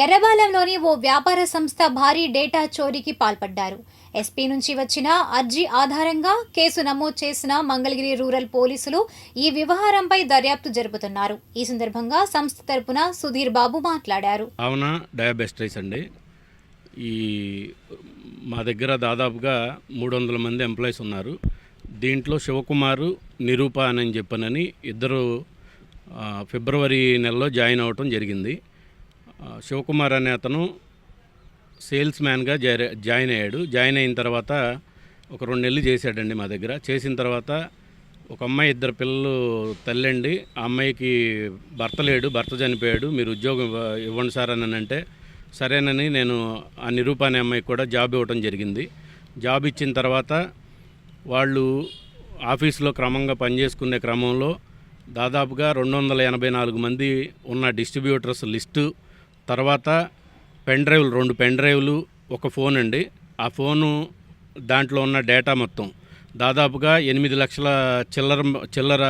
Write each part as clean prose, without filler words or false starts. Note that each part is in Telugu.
ఎర్రబాలెంలోని ఓ వ్యాపార సంస్థ భారీ డేటా చోరీకి పాల్పడ్డారు. ఎస్పీ నుంచి వచ్చిన అర్జీ ఆధారంగా కేసు నమోదు చేసిన మంగళగిరి రూరల్ పోలీసులు ఈ వ్యవహారంపై దర్యాప్తు జరుపుతున్నారు. ఈ సందర్భంగా సంస్థ తరపున సుధీర్ బాబు మాట్లాడారు. అవునా డయాబెస్ట్రైస్ అండి. ఈ మా దగ్గర దాదాపుగా 300 మంది ఎంప్లాయీస్ ఉన్నారు. దీంట్లో శివకుమారు, నిరూప అని చెప్పనని ఇద్దరు ఫిబ్రవరి నెలలో జాయిన్ అవ్వటం జరిగింది. శివకుమార్ అనే అతను సేల్స్ మ్యాన్గా జాయిన్ అయ్యాడు. జాయిన్ అయిన తర్వాత ఒక 2 నెలలు చేశాడండి మా దగ్గర. చేసిన తర్వాత ఒక అమ్మాయి, 2 పిల్లలు తల్లండి. ఆ అమ్మాయికి భర్త లేడు, భర్త చనిపోయాడు. మీరు ఉద్యోగం ఇవ్వండి సార్ అని అంటే సరేనని నేను ఆ నిరూప అనే అమ్మాయికి కూడా జాబ్ ఇవ్వడం జరిగింది. జాబ్ ఇచ్చిన తర్వాత వాళ్ళు ఆఫీసులో క్రమంగా పనిచేసుకునే క్రమంలో దాదాపుగా 284 మంది ఉన్న డిస్ట్రిబ్యూటర్స్ లిస్టు, తర్వాత పెన్ డ్రైవ్లు, 2 పెన్ డ్రైవ్లు, ఒక ఫోన్ అండి. ఆ ఫోను దాంట్లో ఉన్న డేటా మొత్తం దాదాపుగా 8 లక్షల చిల్లర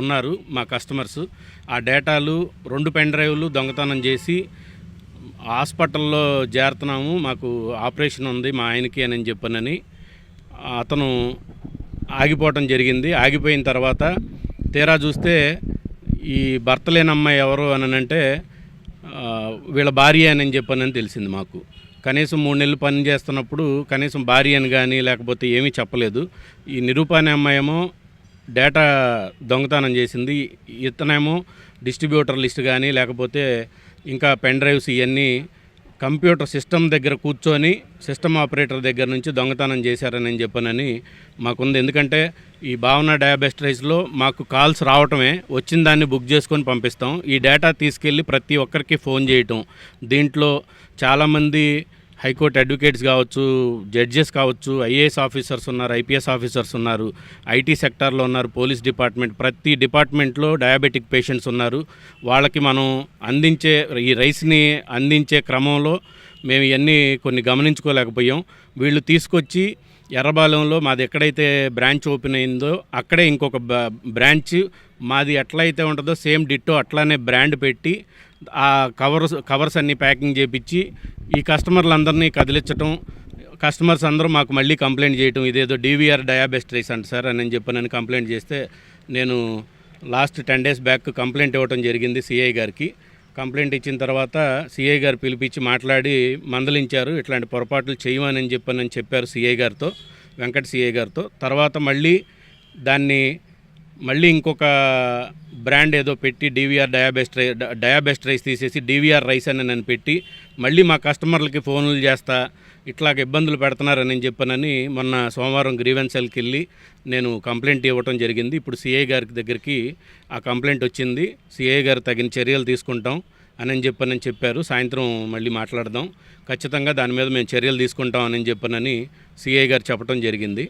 ఉన్నారు మా కస్టమర్స్. ఆ డేటాలు 2 పెన్ డ్రైవ్లు దొంగతనం చేసి హాస్పిటల్లో చేరుతున్నాము, మాకు ఆపరేషన్ ఉంది మా ఆయనకి అని చెప్పనని అతను ఆగిపోవటం జరిగింది. ఆగిపోయిన తర్వాత తీరా చూస్తే ఈ భర్త లేని అమ్మాయి ఎవరు అని అంటే వీళ్ళ భార్య అని చెప్పనని తెలిసింది మాకు. కనీసం 3 నెలలు పని చేస్తున్నప్పుడు కనీసం భార్య అని కానీ లేకపోతే ఏమీ చెప్పలేదు. ఈ నిరూప అనే అమ్మాయేమో డేటా దొంగతనం చేసింది. ఇతనేమో డిస్ట్రిబ్యూటర్ లిస్ట్ కానీ లేకపోతే ఇంకా పెన్ డ్రైవ్స్ ఇవన్నీ కంప్యూటర్ సిస్టమ్ దగ్గర కూర్చొని సిస్టమ్ ఆపరేటర్ దగ్గర నుంచి దొంగతనం చేశారని చెప్పనని మాకుంది. ఎందుకంటే ఈ భావన డయాబెస్ట్రైస్లో మాకు కాల్స్ రావటమే, వచ్చిన దాన్ని బుక్ చేసుకొని పంపిస్తాం. ఈ డేటా తీసుకెళ్ళి ప్రతి ఒక్కరికి ఫోన్ చేయటం. దీంట్లో చాలామంది హైకోర్టు అడ్వకేట్స్ కావచ్చు, జడ్జెస్ కావచ్చు, ఐఏఎస్ ఆఫీసర్స్ ఉన్నారు, ఐపీఎస్ ఆఫీసర్స్ ఉన్నారు, ఐటీ సెక్టార్లో ఉన్నారు, పోలీస్ డిపార్ట్మెంట్, ప్రతి డిపార్ట్మెంట్లో డయాబెటిక్ పేషెంట్స్ ఉన్నారు. వాళ్ళకి మనం ఈ రైస్ని అందించే క్రమంలో మేము ఇవన్నీ కొన్ని గమనించుకోలేకపోయాం. వీళ్ళు తీసుకొచ్చి ఎర్రబాలెంలో మాది ఎక్కడైతే బ్రాంచ్ ఓపెన్ అయిందో అక్కడే ఇంకొక బ్రాంచ్ మాది ఎట్లయితే ఉంటుందో సేమ్ డిట్టో అట్లానే బ్రాండ్ పెట్టి ఆ కవర్స్ అన్నీ ప్యాకింగ్ చేపించి ఈ కస్టమర్లందరినీ కదిలించటం, కస్టమర్స్ అందరూ మాకు మళ్ళీ కంప్లైంట్ చేయటం, ఇదేదో డీవీఆర్ డయాబెస్ట్రైస్ అంట సార్ అని చెప్పనని కంప్లైంట్ చేస్తే నేను లాస్ట్ 10 days బ్యాక్ కంప్లైంట్ ఇవ్వడం జరిగింది సిఐ గారికి. కంప్లైంట్ ఇచ్చిన తర్వాత సిఐ గారు పిలిపించి మాట్లాడి మందలించారు. ఇట్లాంటి పొరపాట్లు చేయమని చెప్పనని చెప్పారు సిఐ గారితో, వెంకట సిఐ గారితో. తర్వాత మళ్ళీ ఇంకొక బ్రాండ్ ఏదో పెట్టి డీవీఆర్ డయాబెస్ట్రైస్ తీసేసి డీవీఆర్ రైస్ అని నన్ను పెట్టి మళ్ళీ మా కస్టమర్లకి ఫోన్లు చేస్తా ఇట్లాగ ఇబ్బందులు పెడుతున్నారని చెప్పనని మొన్న సోమవారం గ్రీవెన్స్ సెల్కి వెళ్ళి నేను కంప్లైంట్ ఇవ్వటం జరిగింది. ఇప్పుడు సిఐ గారి దగ్గరికి ఆ కంప్లైంట్ వచ్చింది. సిఐ గారు తగిన చర్యలు తీసుకుంటాం అని చెప్పారు. సాయంత్రం మళ్ళీ మాట్లాడదాం, ఖచ్చితంగా దాని మీద మేము చర్యలు తీసుకుంటాం అని చెప్పనని సిఐ గారు చెప్పడం జరిగింది.